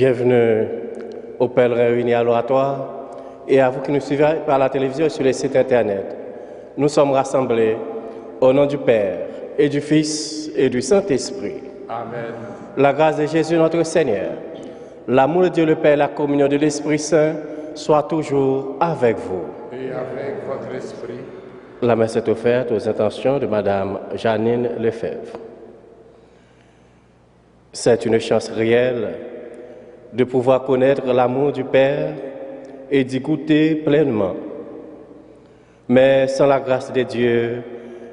Bienvenue aux pèlerins réunis à l'oratoire et à vous qui nous suivez par la télévision et sur les sites internet. Nous sommes rassemblés au nom du Père et du Fils et du Saint-Esprit. Amen. La grâce de Jésus notre Seigneur, l'amour de Dieu le Père, la communion de l'Esprit Saint soit toujours avec vous. Et avec votre esprit. La messe est offerte aux intentions de Madame Janine Lefebvre. C'est une chance réelle de pouvoir connaître l'amour du Père et d'y goûter pleinement. Mais sans la grâce de Dieu,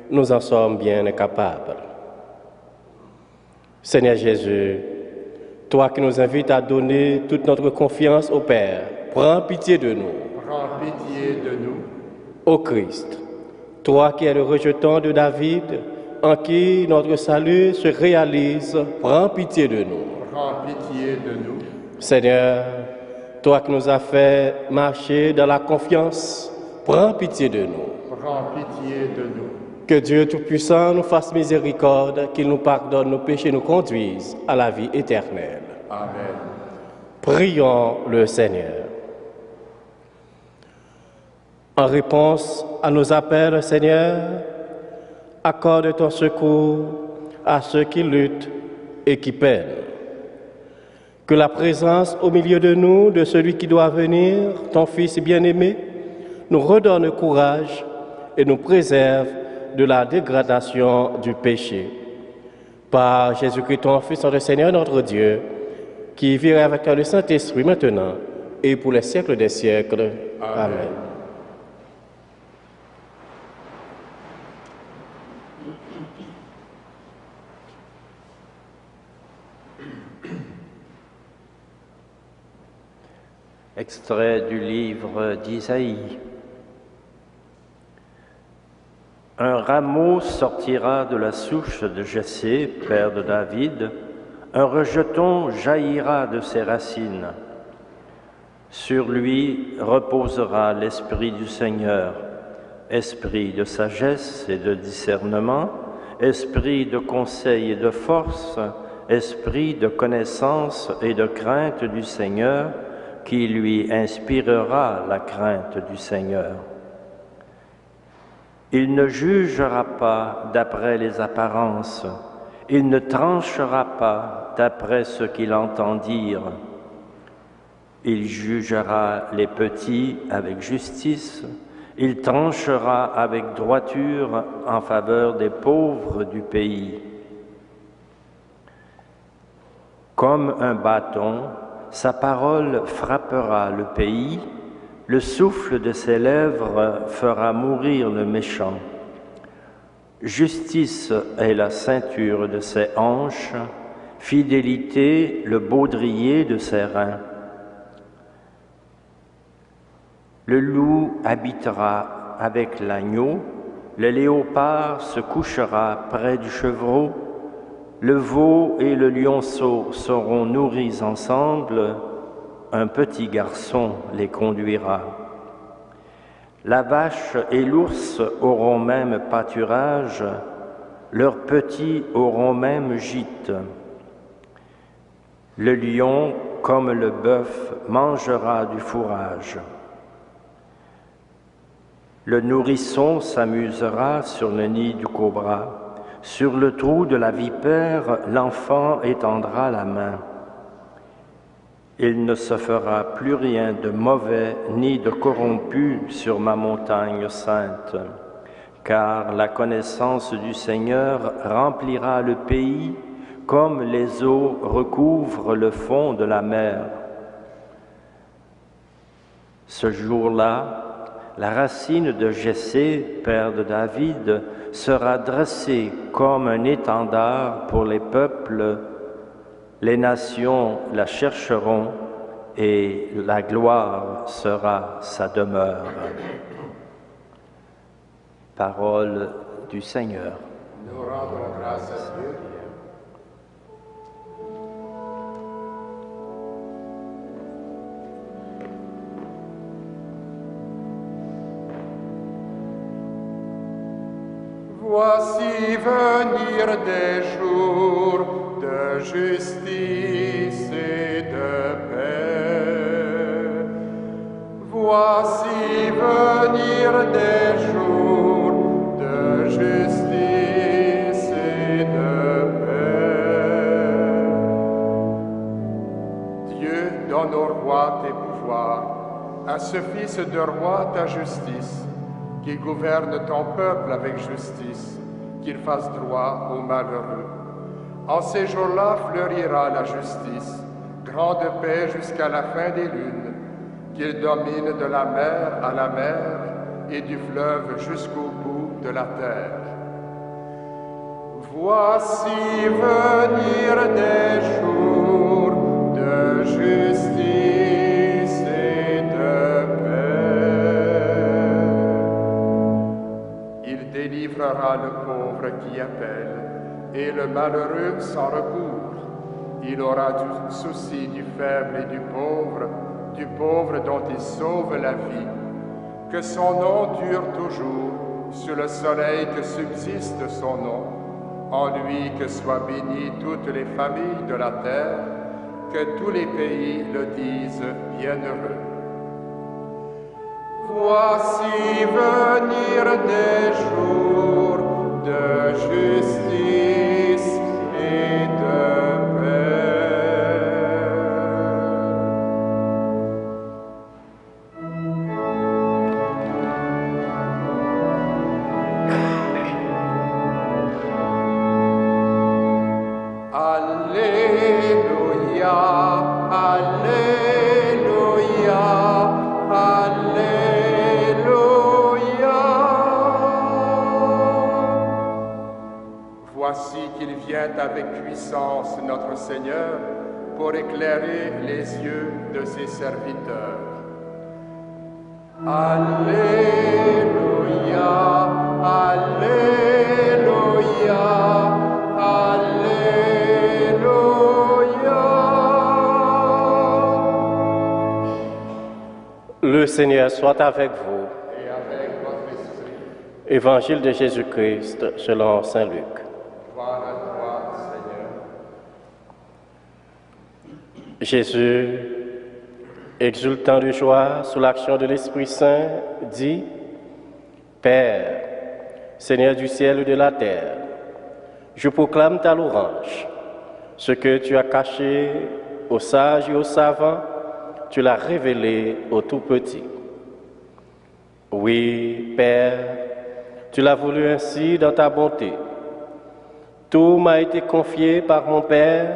nous en sommes bien incapables. Seigneur Jésus, toi qui nous invites à donner toute notre confiance au Père, prends pitié de nous. Prends pitié de nous. Ô Christ, toi qui es le rejeton de David, en qui notre salut se réalise, prends pitié de nous. Prends pitié de nous. Seigneur, toi qui nous as fait marcher dans la confiance, prends pitié de nous. Prends pitié de nous. Que Dieu Tout-Puissant nous fasse miséricorde, qu'il nous pardonne nos péchés et nous conduise à la vie éternelle. Amen. Prions le Seigneur. En réponse à nos appels, Seigneur, accorde ton secours à ceux qui luttent et qui peinent. Que la présence au milieu de nous de celui qui doit venir, ton Fils bien-aimé, nous redonne courage et nous préserve de la dégradation du péché. Par Jésus-Christ, ton Fils, notre Seigneur, notre Dieu, qui vit avec toi le Saint-Esprit maintenant et pour les siècles des siècles. Amen. Extrait du livre d'Isaïe. Un rameau sortira de la souche de Jessé, père de David, un rejeton jaillira de ses racines. Sur lui reposera l'Esprit du Seigneur, esprit de sagesse et de discernement, esprit de conseil et de force, esprit de connaissance et de crainte du Seigneur, qui lui inspirera la crainte du Seigneur. Il ne jugera pas d'après les apparences, il ne tranchera pas d'après ce qu'il entend dire. Il jugera les petits avec justice, il tranchera avec droiture en faveur des pauvres du pays. Comme un bâton, sa parole frappera le pays, le souffle de ses lèvres fera mourir le méchant. Justice est la ceinture de ses hanches, fidélité le baudrier de ses reins. Le loup habitera avec l'agneau, le léopard se couchera près du chevreau, le veau et le lionceau seront nourris ensemble, un petit garçon les conduira. La vache et l'ours auront même pâturage, leurs petits auront même gîte. Le lion, comme le bœuf, mangera du fourrage. Le nourrisson s'amusera sur le nid du cobra. Sur le trou de la vipère, l'enfant étendra la main. Il ne se fera plus rien de mauvais ni de corrompu sur ma montagne sainte, car la connaissance du Seigneur remplira le pays comme les eaux recouvrent le fond de la mer. Ce jour-là, la racine de Jessé, père de David, sera dressée comme un étendard pour les peuples. Les nations la chercheront et la gloire sera sa demeure. Parole du Seigneur. Nous rendons grâce à Dieu. Voici venir des jours de justice et de donne au roi tes pouvoirs, à ce fils de roi ta justice, qu'il gouverne ton peuple avec justice, qu'il fasse droit aux malheureux. En ces jours-là fleurira la justice, grande paix jusqu'à la fin des lunes, qu'il domine de la mer à la mer et du fleuve jusqu'au bout de la terre. Voici venir des jours de justice et de paix. Il délivrera le pauvre qui appelle et le malheureux sans recours. Il aura du souci du faible et du pauvre dont il sauve la vie. Que son nom dure toujours, sur le soleil que subsiste son nom. En lui que soient bénies toutes les familles de la terre, que tous les pays le disent bienheureux. Voici venir des jours de justice et de paix. Alléluia, Alléluia, Alléluia. Voici qu'il vient avec puissance, notre Seigneur, pour éclairer les yeux de ses serviteurs. Alléluia, Alléluia, Alléluia. Le Seigneur soit avec vous. Et avec votre esprit, Évangile de Jésus-Christ selon saint Luc. gloire à toi, Seigneur. Jésus, exultant de joie sous l'action de l'Esprit Saint, dit: Père, Seigneur du ciel et de la terre, je proclame ta louange. Ce que tu as caché aux sages et aux savants, tu l'as révélé aux tout petits. Oui, Père, tu l'as voulu ainsi dans ta bonté. Tout m'a été confié par mon Père.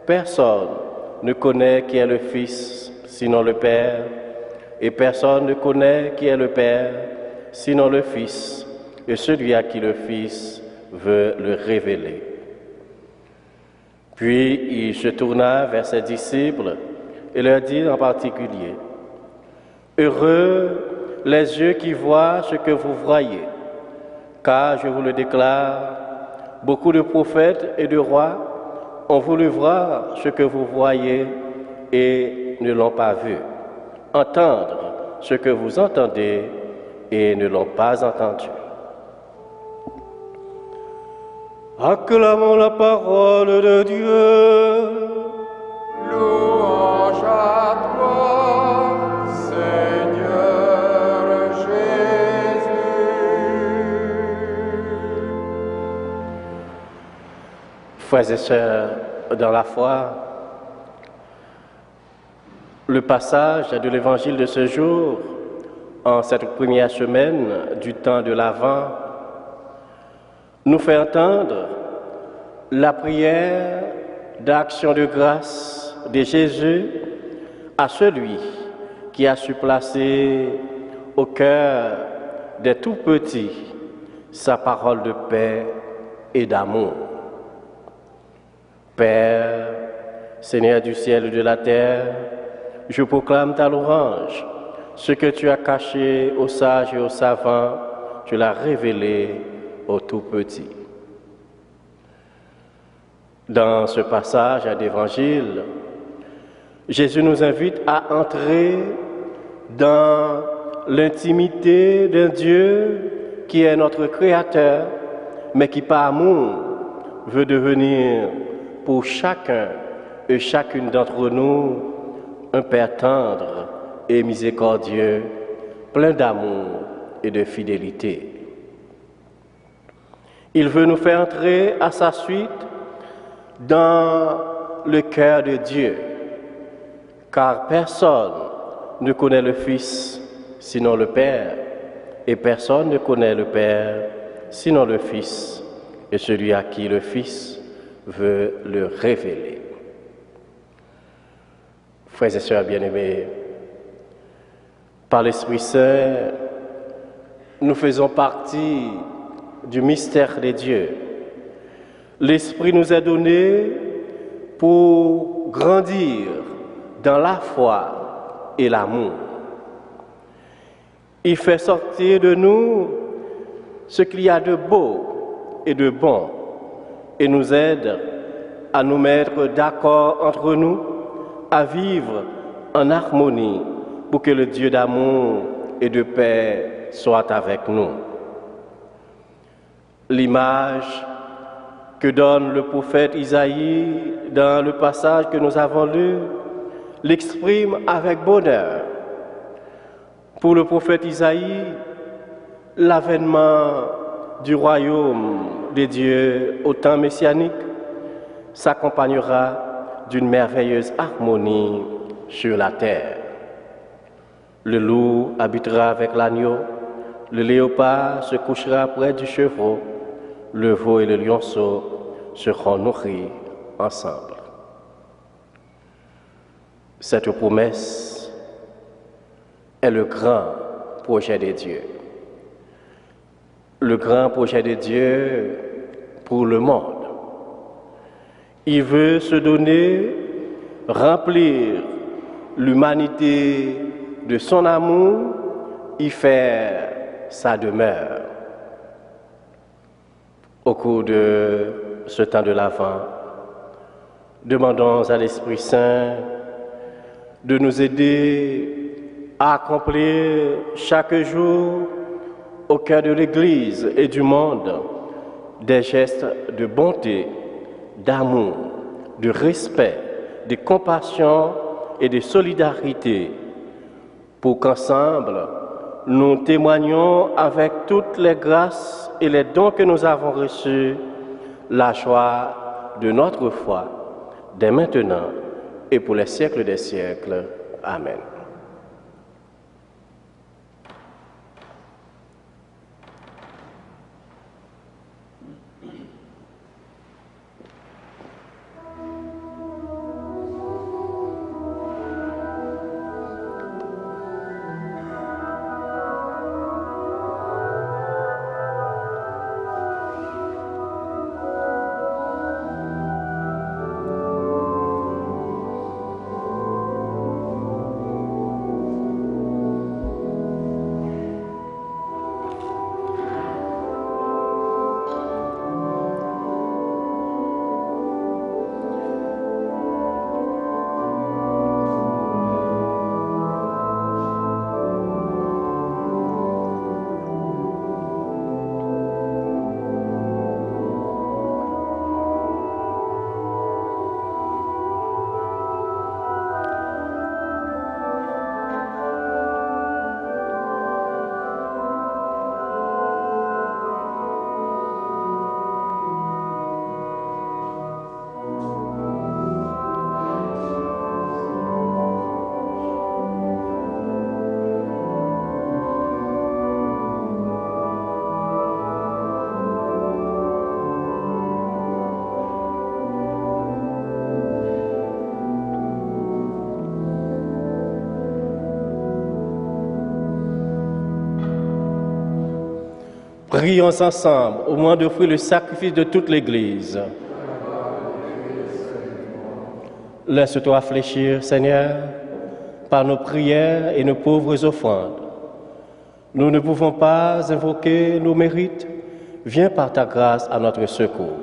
Personne ne connaît qui est le Fils, sinon le Père, et personne ne connaît qui est le Père, sinon le Fils, et celui à qui le Fils veut le révéler. Puis il se tourna vers ses disciples et leur dit en particulier: Heureux les yeux qui voient ce que vous voyez, car je vous le déclare, beaucoup de prophètes et de rois ont voulu voir ce que vous voyez et ne l'ont pas vu, entendre ce que vous entendez et ne l'ont pas entendu. Acclamons la parole de Dieu. Louange à toi, Seigneur Jésus. Frères et sœurs dans la foi, le passage de l'évangile de ce jour, en cette première semaine du temps de l'Avent, nous fait entendre la prière d'action de grâce de Jésus à celui qui a su placer au cœur des tout-petits sa parole de paix et d'amour. Père, Seigneur du ciel et de la terre, je proclame ta louange. Ce que tu as caché aux sages et aux savants, tu l'as révélé aux tout-petits. Dans ce passage d'Évangile, Jésus nous invite à entrer dans l'intimité d'un Dieu qui est notre Créateur, mais qui par amour veut devenir pour chacun et chacune d'entre nous un Père tendre et miséricordieux, plein d'amour et de fidélité. Il veut nous faire entrer à sa suite dans le cœur de Dieu, car personne ne connaît le Fils sinon le Père, et personne ne connaît le Père sinon le Fils, et celui à qui le Fils veut le révéler. Frères et sœurs bien-aimés, par l'Esprit Saint, nous faisons partie du mystère des dieux. L'Esprit nous est donné pour grandir dans la foi et l'amour. Il fait sortir de nous ce qu'il y a de beau et de bon et nous aide à nous mettre d'accord entre nous, à vivre en harmonie pour que le Dieu d'amour et de paix soit avec nous. L'image que donne le prophète Isaïe dans le passage que nous avons lu l'exprime avec bonheur. Pour le prophète Isaïe, l'avènement du royaume des dieux au temps messianique s'accompagnera d'une merveilleuse harmonie sur la terre. Le loup habitera avec l'agneau, le léopard se couchera près du chevreau, le veau et le lionceau seront nourris ensemble. Cette promesse est le grand projet de Dieu. Le grand projet de Dieu pour le monde. Il veut se donner, remplir l'humanité de son amour, y faire sa demeure. Au cours de ce temps de l'Avent, demandons à l'Esprit Saint de nous aider à accomplir chaque jour au cœur de l'Église et du monde des gestes de bonté, d'amour, de respect, de compassion et de solidarité pour qu'ensemble nous témoignions avec toutes les grâces et les dons que nous avons reçus la joie de notre foi dès maintenant et pour les siècles des siècles. Amen. Prions ensemble au moment d'offrir le sacrifice de toute l'Église. Laisse-toi fléchir, Seigneur, par nos prières et nos pauvres offrandes. Nous ne pouvons pas invoquer nos mérites. Viens par ta grâce à notre secours.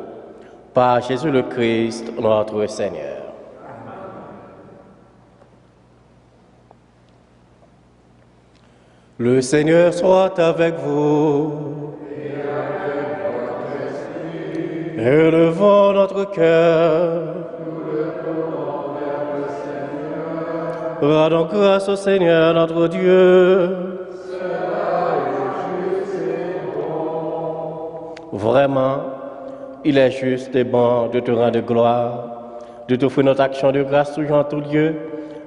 Par Jésus le Christ, notre Seigneur. Le Seigneur soit avec vous. Élevons notre cœur. Rendons grâce au Seigneur notre Dieu. Vraiment, il est juste et bon de te rendre gloire, de t'offrir notre action de grâce toujours en tout lieu,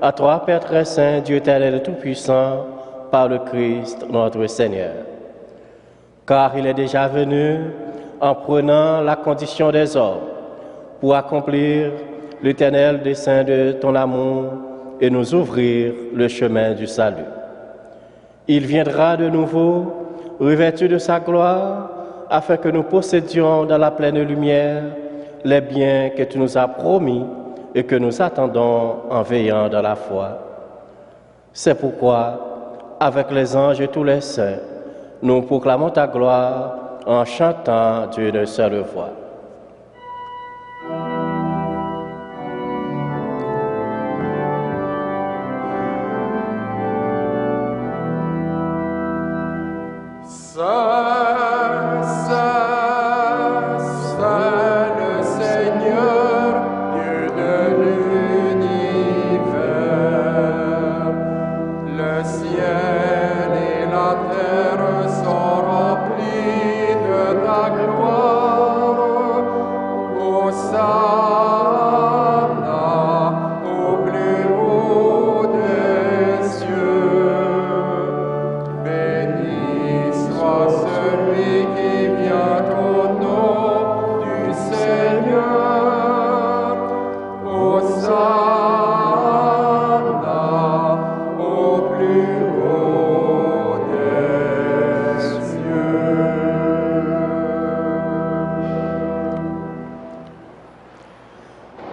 à toi, Père très saint, Dieu éternel et tout-puissant, par le Christ notre Seigneur. Car il est déjà venu en prenant la condition des hommes pour accomplir l'éternel dessein de ton amour et nous ouvrir le chemin du salut. Il viendra de nouveau, revêtu de sa gloire, afin que nous possédions dans la pleine lumière les biens que tu nous as promis et que nous attendons en veillant dans la foi. C'est pourquoi, avec les anges et tous les saints, nous proclamons ta gloire en chantant d'une seule voix.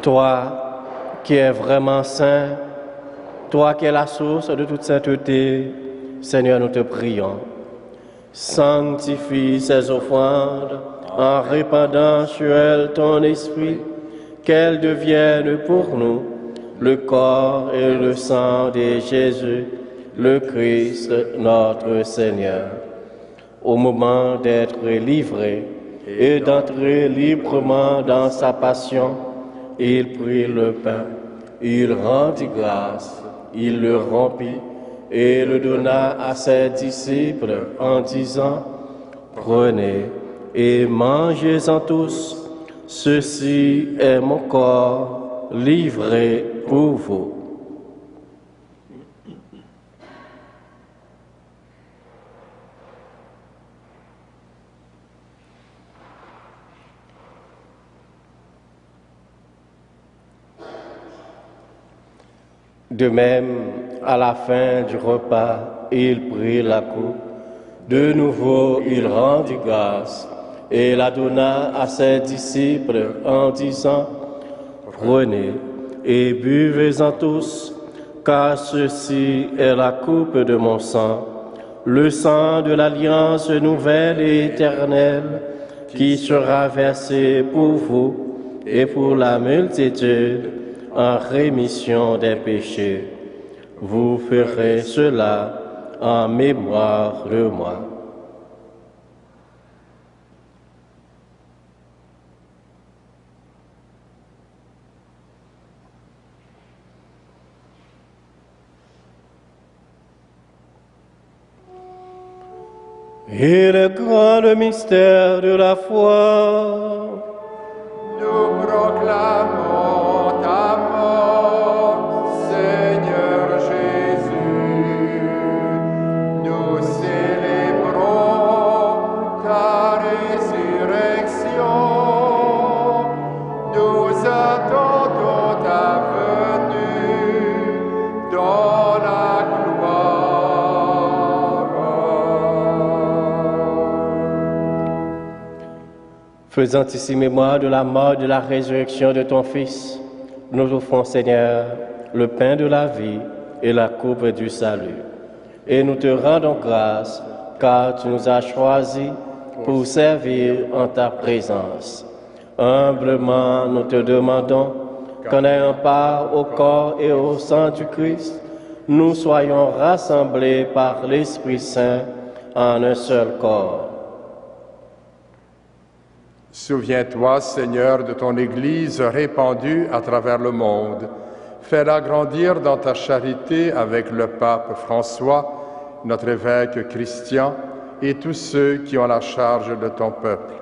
Toi qui es vraiment saint, toi qui es la source de toute sainteté, Seigneur, nous te prions. Sanctifie ces offrandes en répandant sur elles ton esprit, qu'elles deviennent pour nous le corps et le sang de Jésus, le Christ, notre Seigneur. Au moment d'être livré et d'entrer librement dans sa passion, il prit le pain, il rendit grâce, il le rompit et le donna à ses disciples en disant: Prenez et mangez-en tous, ceci est mon corps livré pour vous. De même, à la fin du repas, il prit la coupe. De nouveau, il rendit grâce et la donna à ses disciples en disant: Prenez et buvez-en tous, car ceci est la coupe de mon sang, le sang de l'alliance nouvelle et éternelle, qui sera versé pour vous et pour la multitude en rémission des péchés. Vous ferez cela en mémoire de moi. Et le grand mystère de la foi, nous proclamons ta mort, Seigneur Jésus. Nous célébrons ta résurrection. Nous attendons ta venue dans la gloire. Faisant ici mémoire de la mort et de la résurrection de ton Fils, nous offrons, Seigneur, le pain de la vie et la coupe du salut. Et nous te rendons grâce, car tu nous as choisis pour servir en ta présence. Humblement, nous te demandons qu'en ayant part au corps et au sang du Christ, nous soyons rassemblés par l'Esprit Saint en un seul corps. Souviens-toi, Seigneur, de ton Église répandue à travers le monde. Fais-la grandir dans ta charité avec le pape François, notre évêque Christian et tous ceux qui ont la charge de ton peuple.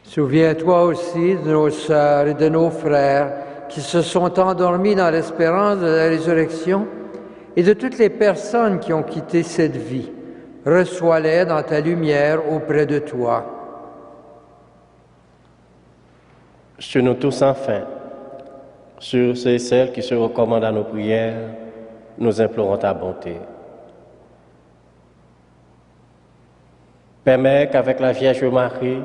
Souviens-toi aussi de nos sœurs et de nos frères qui se sont endormis dans l'espérance de la résurrection, et de toutes les personnes qui ont quitté cette vie. Reçois-les dans ta lumière auprès de toi. Sur nous tous enfin, sur ceux et celles qui se recommandent à nos prières, nous implorons ta bonté. Permets qu'avec la Vierge Marie,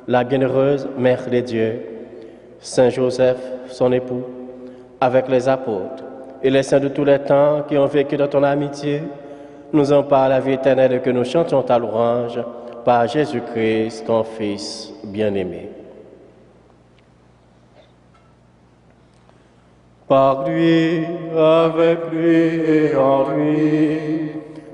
la bienheureuse Mère de Dieu, Saint Joseph, son époux, avec les apôtres et les saints de tous les temps qui ont vécu dans ton amitié, nous emparent la vie éternelle et que nous chantions ta louange par Jésus-Christ, ton Fils bien-aimé. Par lui, avec lui et en lui,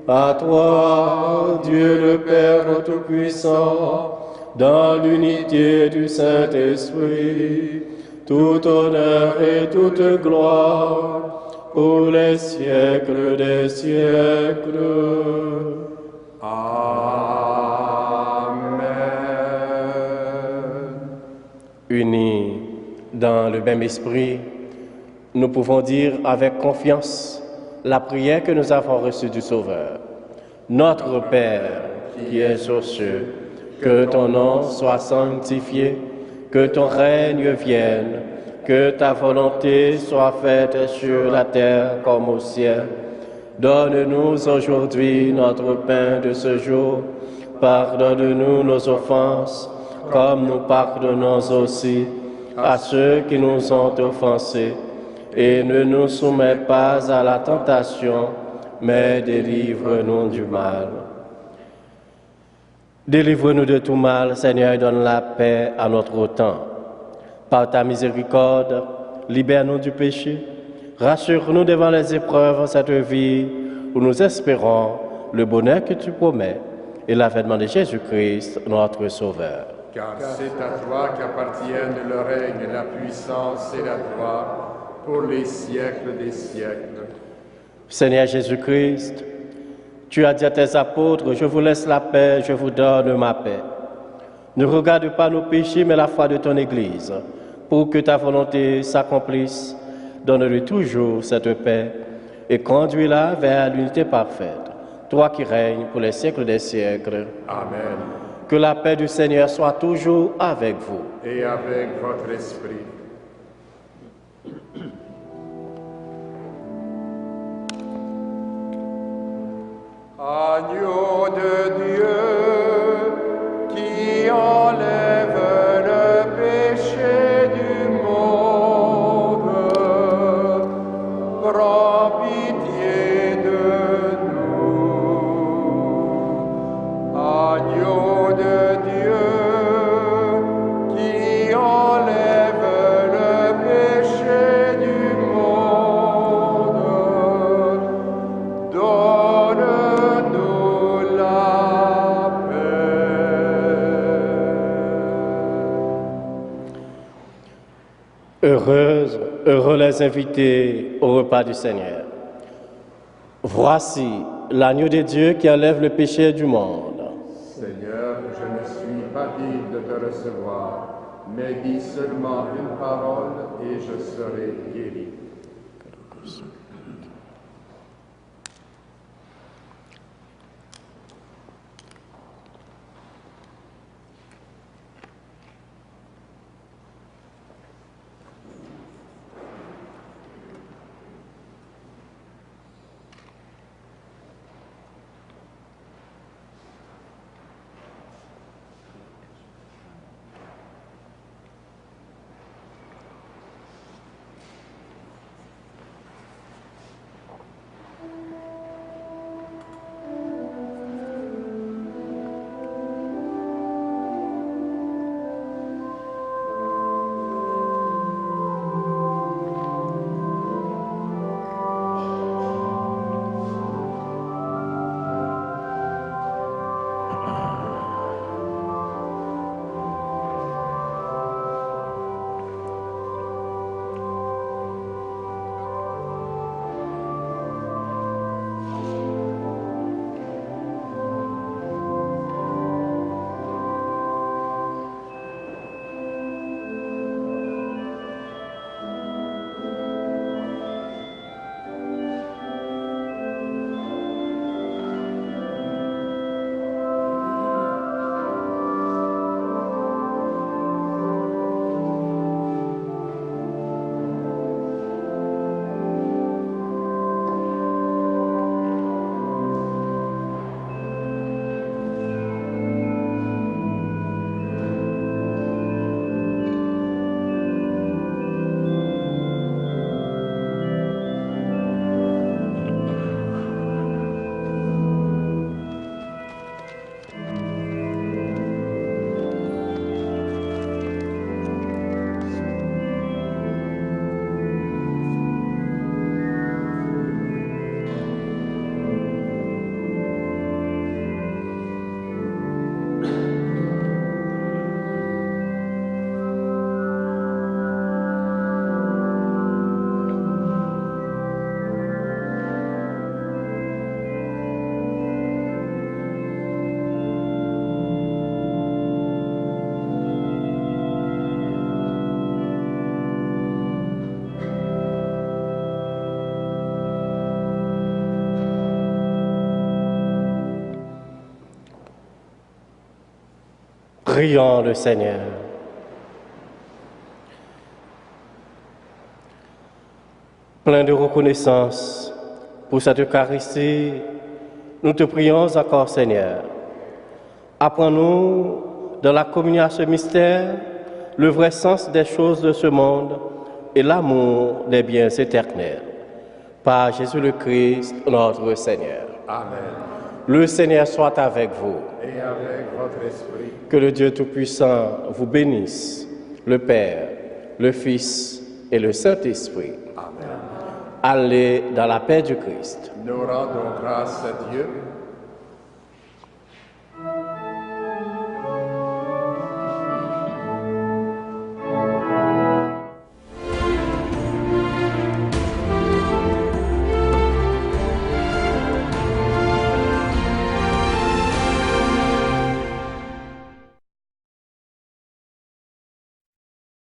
à toi, Dieu le Père Tout-Puissant, dans l'unité du Saint-Esprit, tout honneur et toute gloire, pour les siècles des siècles. Amen. Unis dans le même esprit, nous pouvons dire avec confiance la prière que nous avons reçue du Sauveur. Notre Père, qui es aux cieux, que ton nom soit sanctifié, que ton règne vienne, que ta volonté soit faite sur la terre comme au ciel. Donne-nous aujourd'hui notre pain de ce jour. Pardonne-nous nos offenses, comme nous pardonnons aussi à ceux qui nous ont offensés. Et ne nous soumets pas à la tentation, mais délivre-nous du mal. Délivre-nous de tout mal, Seigneur, et donne la paix à notre temps. Par ta miséricorde, libère-nous du péché. Rassure-nous devant les épreuves de cette vie où nous espérons le bonheur que tu promets et l'avènement de Jésus-Christ, notre Sauveur. Car c'est à toi qu'appartiennent le règne, la puissance et la gloire, pour les siècles des siècles. Seigneur Jésus-Christ, tu as dit à tes apôtres, je vous laisse la paix, je vous donne ma paix. Ne regarde pas nos péchés, mais la foi de ton Église. Pour que ta volonté s'accomplisse, donne-lui toujours cette paix et conduis-la vers l'unité parfaite. Toi qui règnes pour les siècles des siècles. Amen. Que la paix du Seigneur soit toujours avec vous. Et avec votre esprit. Agneau de Dieu, qui enlève le péché du monde, prends pitié de nous. Agneau de Dieu, qui enlève le péché du monde, donne-nous la paix. Heureux les invités au repas du Seigneur. Voici l'agneau de Dieu qui enlève le péché du monde. Seigneur, je ne suis pas digne de te recevoir, mais dis seulement une parole et je serai guéri. Prions le Seigneur. Plein de reconnaissance pour cette Eucharistie, nous te prions encore, Seigneur. Apprends-nous dans la communion à ce mystère le vrai sens des choses de ce monde et l'amour des biens éternels. Par Jésus le Christ, notre Seigneur. Amen. Le Seigneur soit avec vous. Et avec votre esprit. Que le Dieu Tout-Puissant vous bénisse, le Père, le Fils et le Saint-Esprit. Amen. Allez dans la paix du Christ. Nous rendons grâce à Dieu.